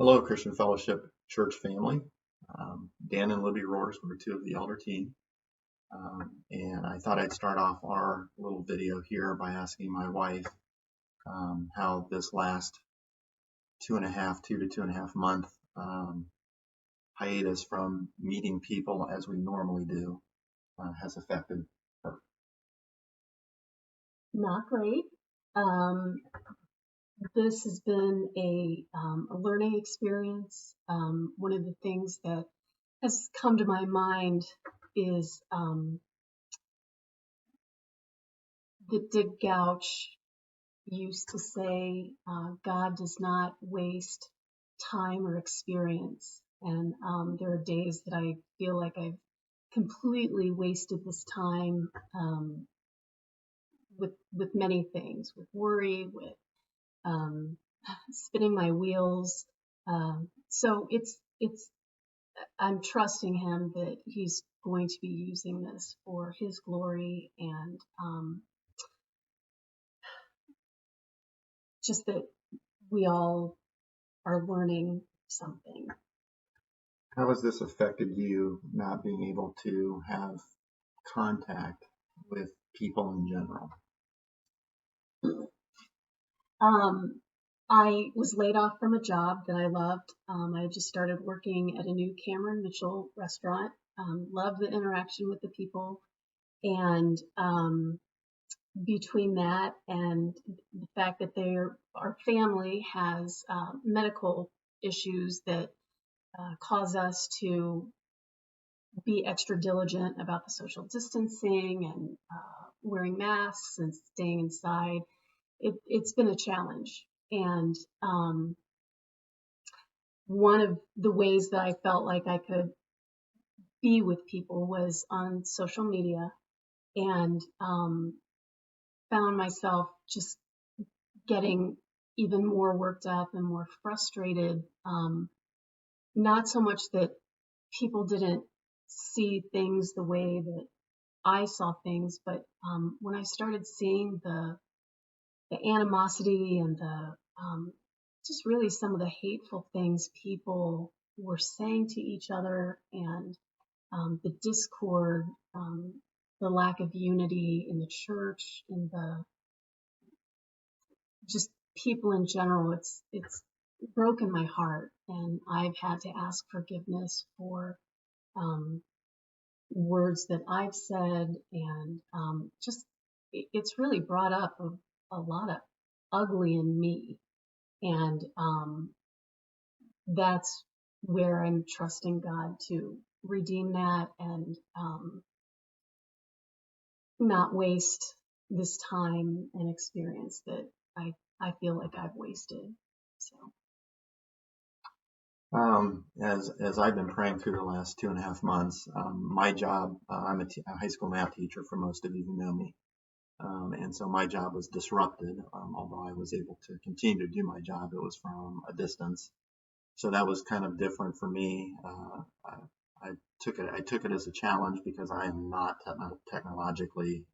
Hello, Christian Fellowship Church family. Dan and Libbie Rohrs were two of the elder team. And I thought I'd start off our little video here by asking my wife how this last 2 to 2.5 month hiatus from meeting people as we normally do has affected her. Not great. This has been a learning experience. One of the things that has come to my mind is that Dick Gouch used to say, God does not waste time or experience. And there are days that I feel like I've completely wasted this time with many things, with worry, with spinning my wheels. So I'm trusting him that he's going to be using this for his glory, and just that we all are learning something. How has this affected you not being able to have contact with people in general? I was laid off from a job that I loved. I had just started working at a new Cameron Mitchell restaurant. Loved the interaction with the people, and between that and the fact that our family has medical issues that cause us to be extra diligent about the social distancing and wearing masks and staying inside. It's been a challenge. And one of the ways that I felt like I could be with people was on social media, and found myself just getting even more worked up and more frustrated. Not so much that people didn't see things the way that I saw things, but when I started seeing the animosity and the just really some of the hateful things people were saying to each other, and the discord, the lack of unity in the church, and the just people in general, it's broken my heart, and I've had to ask forgiveness for words that I've said, and just it's really brought up a lot of ugly in me, and that's where I'm trusting God to redeem that and not waste this time and experience that I feel like I've wasted. So. As I've been praying through the last 2.5 months, my job, I'm a high school math teacher for most of you who know me. And so my job was disrupted, although I was able to continue to do my job. It was from a distance. So that was kind of different for me. I took it as a challenge because I am not technologically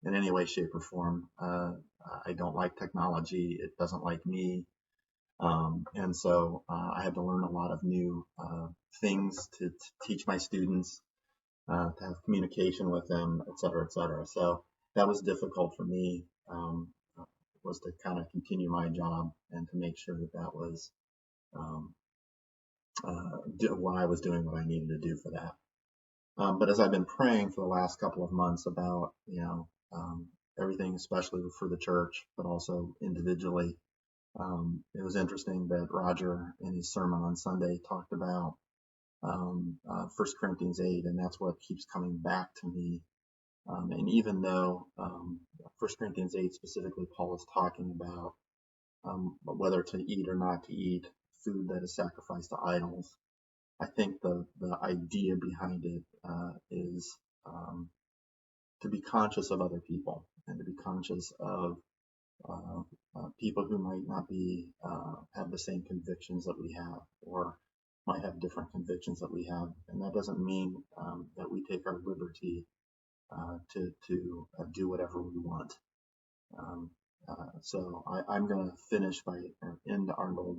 in any way, shape, or form. I don't like technology. It doesn't like me. And so I had to learn a lot of new things to teach my students, to have communication with them, et cetera, et cetera. So that was difficult for me, was to kind of continue my job and to make sure that was when I was doing what I needed to do for that. But as I've been praying for the last couple of months about, everything, especially for the church, but also individually, it was interesting that Roger in his sermon on Sunday talked about 1 Corinthians 8, and that's what keeps coming back to me. And even though 1 Corinthians 8 specifically, Paul is talking about whether to eat or not to eat food that is sacrificed to idols, I think the idea behind it is to be conscious of other people and to be conscious of people who might not be have the same convictions that we have, or might have different convictions that we have, and that doesn't mean that we take our liberty to do whatever we want. So I'm going to finish by end our little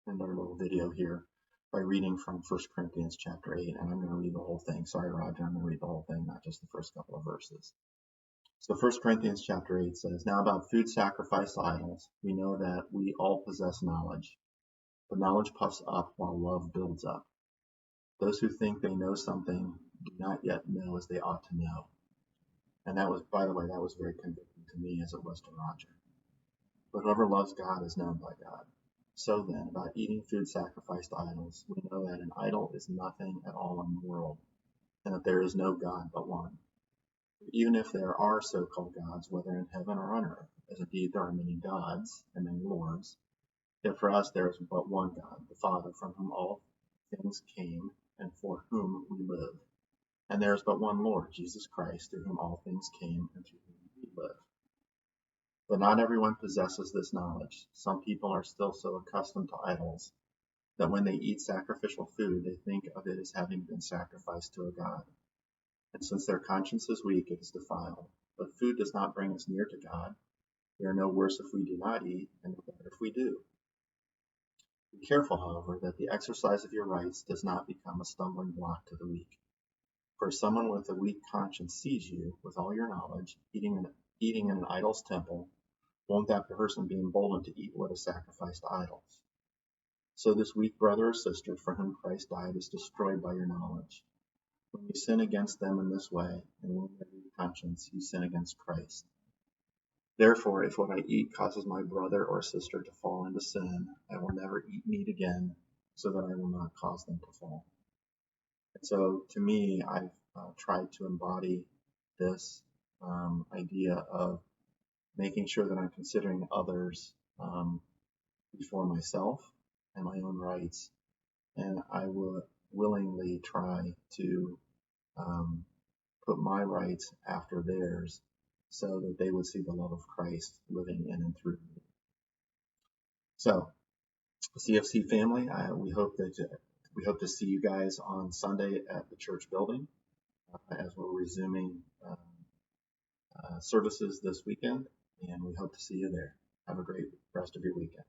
in our little video here by reading from 1 Corinthians chapter 8, and I'm going to read the whole thing. Sorry, Roger, I'm going to read the whole thing, not just the first couple of verses. So 1 Corinthians chapter 8 says, "Now about food sacrificed to idols, we know that we all possess knowledge, but knowledge puffs up while love builds up. Those who think they know something do not yet know as they ought to know." And that was, by the way, that was very convicting to me as it was to Roger. "But whoever loves God is known by God. So then, about eating food sacrificed to idols, we know that an idol is nothing at all in the world, and that there is no God but one. Even if there are so-called gods, whether in heaven or on earth, as indeed there are many gods and many lords, yet for us there is but one God, the Father, from whom all things came and for whom we live. And there is but one Lord, Jesus Christ, through whom all things came and through whom we live. But not everyone possesses this knowledge. Some people are still so accustomed to idols that when they eat sacrificial food, they think of it as having been sacrificed to a god. And since their conscience is weak, it is defiled. But food does not bring us near to God. We are no worse if we do not eat, and no better if we do. Be careful, however, that the exercise of your rights does not become a stumbling block to the weak. For if someone with a weak conscience sees you, with all your knowledge, eating in an idol's temple, won't that person be emboldened to eat what is sacrificed to idols? So this weak brother or sister for whom Christ died is destroyed by your knowledge. When you sin against them in this way, and when you have a conscience, you sin against Christ. Therefore, if what I eat causes my brother or sister to fall into sin, I will never eat meat again, so that I will not cause them to fall." And so, to me, I've tried to embody this idea of making sure that I'm considering others before myself and my own rights, and I will willingly try to put my rights after theirs so that they would see the love of Christ living in and through me. So, CFC family, we hope to see you guys on Sunday at the church building as we're resuming services this weekend, and we hope to see you there. Have a great rest of your weekend.